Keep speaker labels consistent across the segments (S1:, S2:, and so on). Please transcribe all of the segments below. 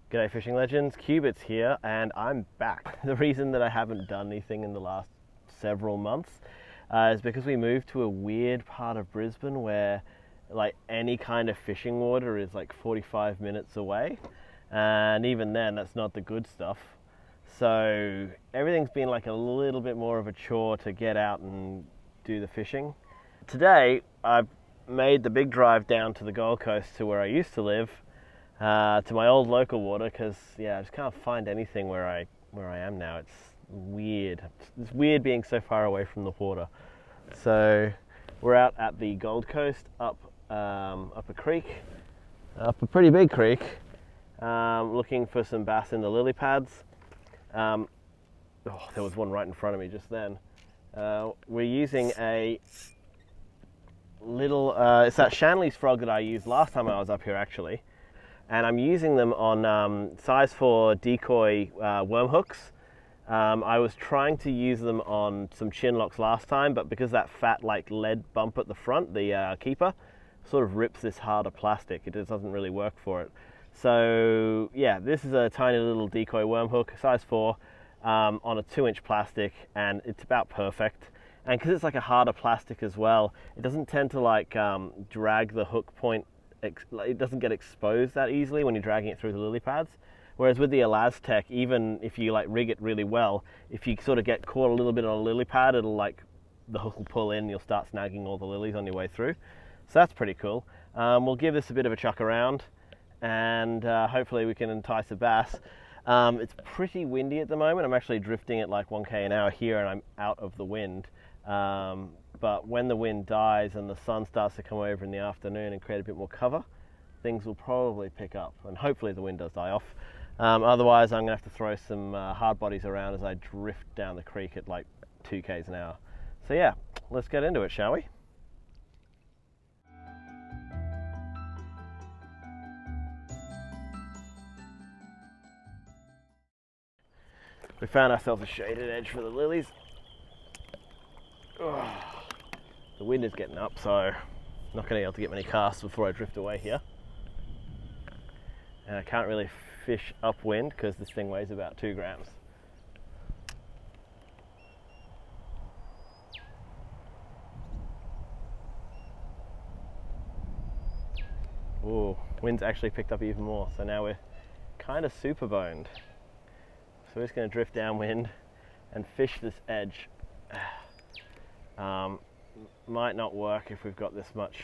S1: G'day Fishing Legends, Cubits here, and I'm back. The reason that I haven't done anything in the last several months is because we moved to a weird part of Brisbane where like any kind of fishing water is like 45 minutes away, and even then that's not the good stuff. So everything's been like a little bit more of a chore to get out and do the fishing. Today I've made the big drive down to the Gold Coast to where I used to live, to my old local water, because I just can't find anything where I am now. It's weird. It's weird being so far away from the water. So we're out at the Gold Coast, up a creek, up a pretty big creek, looking for some bass in the lily pads. There was one right in front of me just then. We're using a little, it's that Shanley's frog that I used last time I was up here actually. And I'm using them on size 4 decoy worm hooks. I was trying to use them on some chin locks last time, but because that fat like lead bump at the front, the keeper, sort of rips this harder plastic, it just doesn't really work for it. So yeah, this is a tiny little decoy worm hook, size 4, on a 2-inch plastic, and it's about perfect. And because it's like a harder plastic as well, it doesn't tend to like drag the hook point. It doesn't get exposed that easily when you're dragging it through the lily pads. Whereas with the Elastec, even if you like rig it really well, if you sort of get caught a little bit on a lily pad, it'll like, the hook will pull in and you'll start snagging all the lilies on your way through. So that's pretty cool. We'll give this a bit of a chuck around, and hopefully we can entice a bass. It's pretty windy at the moment. I'm actually drifting at like 1k an hour here, and I'm out of the wind. But when the wind dies and the sun starts to come over in the afternoon and create a bit more cover, things will probably pick up, and hopefully the wind does die off. Otherwise I'm going to have to throw some hard bodies around as I drift down the creek at like 2k's an hour. So yeah, let's get into it, shall we? We found ourselves a shaded edge for the lilies. Ugh. The wind is getting up, so I'm not going to be able to get many casts before I drift away here. And I can't really fish upwind because this thing weighs about 2 grams. Ooh, wind's actually picked up even more, so now we're kind of super boned. So we're just going to drift downwind and fish this edge. Might not work if we've got this much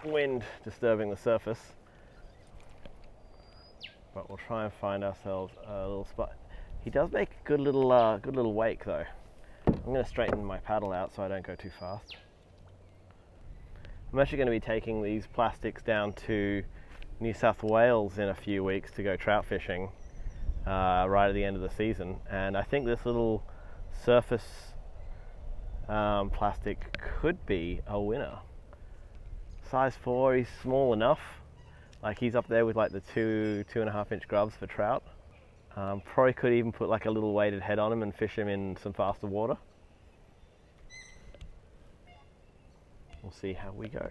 S1: wind disturbing the surface, but we'll try and find ourselves a little spot. He does make a good little wake though. I'm going to straighten my paddle out so I don't go too fast. I'm actually going to be taking these plastics down to New South Wales in a few weeks to go trout fishing right at the end of the season, and I think this little surface plastic could be a winner. Size 4, he's small enough, like he's up there with like the 2.5 inch grubs for trout. Probably could even put like a little weighted head on him and fish him in some faster water. We'll see how we go.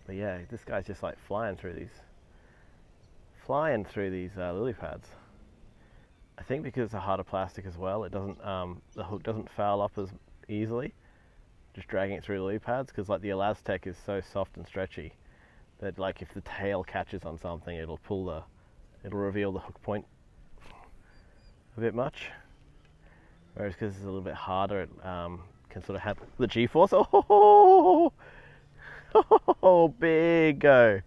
S1: But yeah, this guy's just like flying through these lily pads. I think because it's a harder plastic as well, it doesn't the hook doesn't foul up as easily, just dragging it through the lily pads, because like the Elastec is so soft and stretchy that like if the tail catches on something, it'll reveal the hook point a bit much. Whereas because it's a little bit harder, it can sort of have the G-force. Oh, big go,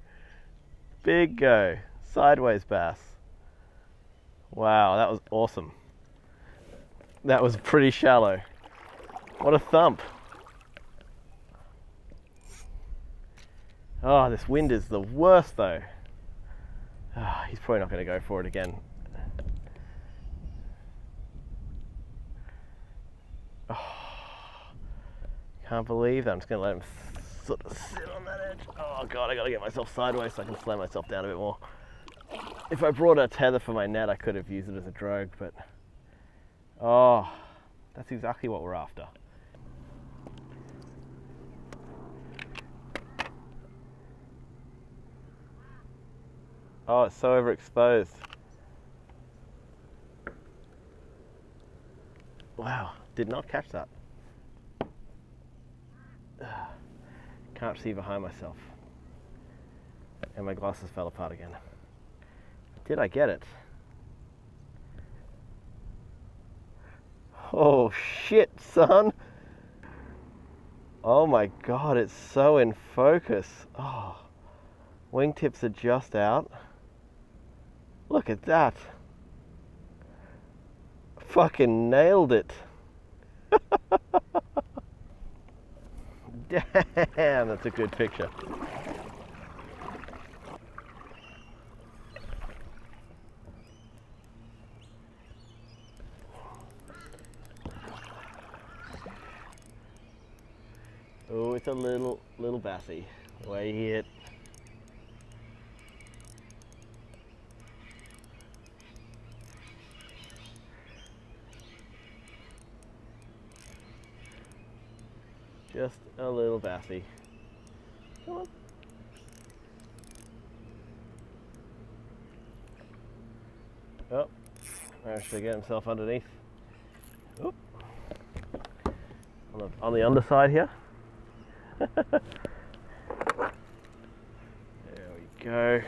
S1: sideways bass. Wow, that was awesome. That was pretty shallow. What a thump. Oh, this wind is the worst though. Oh, he's probably not going to go for it again. Oh, can't believe that. I'm just going to let him sort of sit on that edge. Oh god, I got to get myself sideways so I can slow myself down a bit more. If I brought a tether for my net, I could have used it as a drogue, but oh, that's exactly what we're after. Oh, it's so overexposed. Wow, did not catch that. Can't see behind myself. And my glasses fell apart again. Did I get it? Oh shit, son. Oh my god, it's so in focus. Oh, wingtips are just out. Look at that. Fucking nailed it. Damn, that's a good picture. Oh, it's a little bassy. Way he hit. Just a little bassy. Come on. Oh, managed to get himself underneath. Oop. On the underside here. There we go.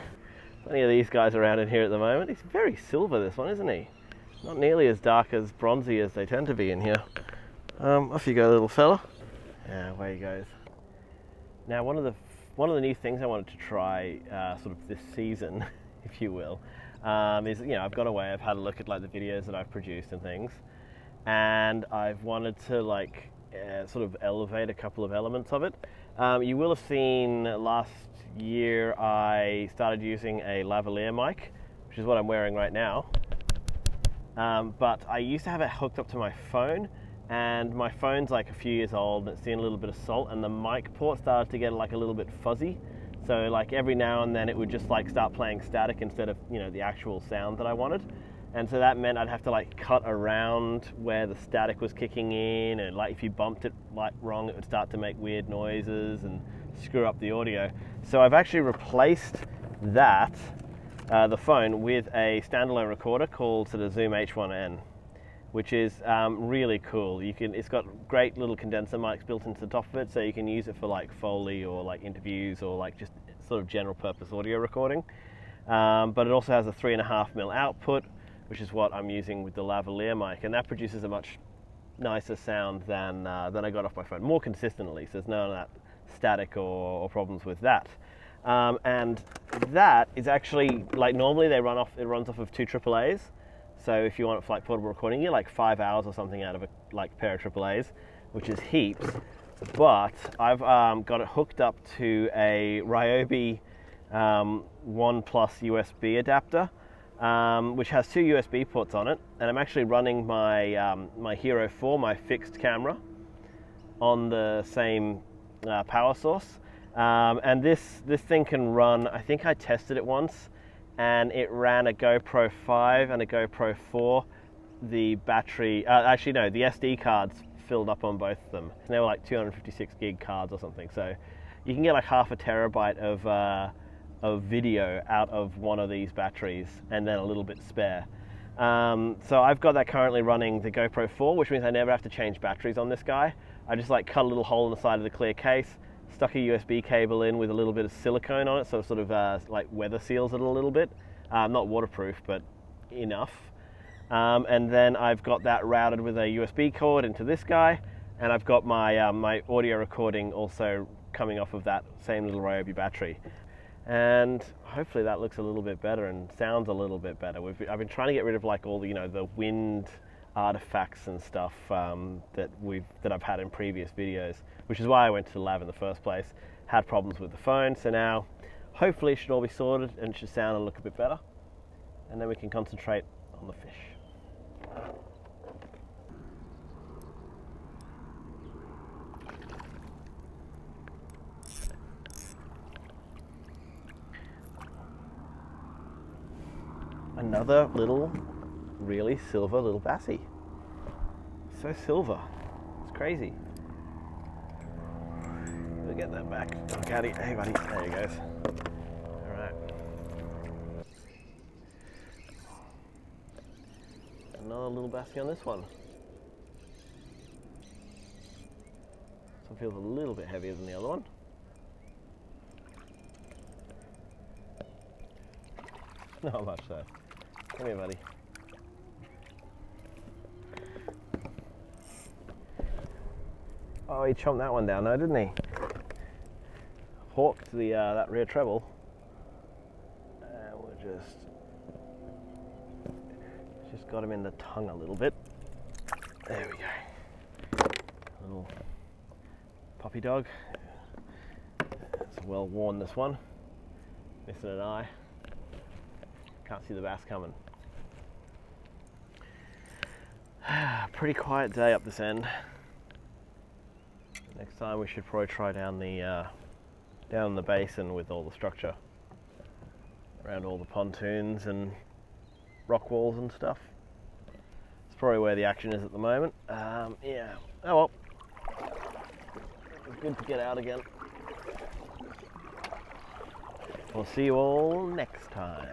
S1: Plenty of these guys around in here at the moment. He's very silver, this one, isn't he? Not nearly as dark as bronzy as they tend to be in here. Off you go, little fella. Yeah, away he goes. Now, one of the new things I wanted to try, sort of this season, if you will, is, you know, I've gone away, I've had a look at like the videos that I've produced and things, and I've wanted to like sort of elevate a couple of elements of it. You will have seen last year I started using a lavalier mic, which is what I'm wearing right now. But I used to have it hooked up to my phone, and my phone's like a few years old and it's seen a little bit of salt, and the mic port started to get like a little bit fuzzy. So like every now and then it would just like start playing static instead of, you know, the actual sound that I wanted. And so that meant I'd have to like cut around where the static was kicking in, and like if you bumped it like wrong, it would start to make weird noises and screw up the audio. So I've actually replaced that, the phone, with a standalone recorder called sort of Zoom H1N, which is really cool. It's got great little condenser mics built into the top of it, so you can use it for like Foley or like interviews or like just sort of general purpose audio recording. But it also has a 3.5mm output, which is what I'm using with the lavalier mic, and that produces a much nicer sound than I got off my phone, more consistently, so there's none of that static or problems with that. And that is actually, like normally it runs off of 2 AAAs, so if you want it for like portable recording, you're like 5 hours or something out of a like pair of AAAs, which is heaps. But I've got it hooked up to a Ryobi 1+ USB adapter, which has 2 USB ports on it, and I'm actually running my my Hero 4, my fixed camera, on the same power source. And this thing can run, I think I tested it once, and it ran a GoPro 5 and a GoPro 4. The battery, actually no, the SD cards filled up on both of them. And they were like 256 gig cards or something, so you can get like half a terabyte of video out of one of these batteries, and then a little bit spare. So I've got that currently running the GoPro 4, which means I never have to change batteries on this guy. I just like cut a little hole in the side of the clear case, stuck a USB cable in with a little bit of silicone on it, so it sort of like weather seals it a little bit. Not waterproof, but enough. And then I've got that routed with a USB cord into this guy, and I've got my my audio recording also coming off of that same little Ryobi battery. And hopefully that looks a little bit better and sounds a little bit better. I've been trying to get rid of like all the, you know, the wind artifacts and stuff that I've had in previous videos, which is why I went to the lab in the first place. Had problems with the phone, so now hopefully it should all be sorted and it should sound and look a bit better, and then we can concentrate on the fish. Another little, really silver little bassy. So silver. It's crazy. We'll get that back. Hey buddy. There he goes. Alright. another little bassie on this one. This one feels a little bit heavier than the other one. Not much though. Come here, buddy. Oh, he chomped that one down though, didn't he? Hawked the that rear treble. And we're just got him in the tongue a little bit. There we go. Little puppy dog. It's well worn, this one. Missing an eye. Can't see the bass coming. Pretty quiet day up this end. Next time we should probably try down the basin with all the structure around all the pontoons and rock walls and stuff. It's probably where the action is at the moment. Yeah. Oh well. It's good to get out again. We'll see you all next time.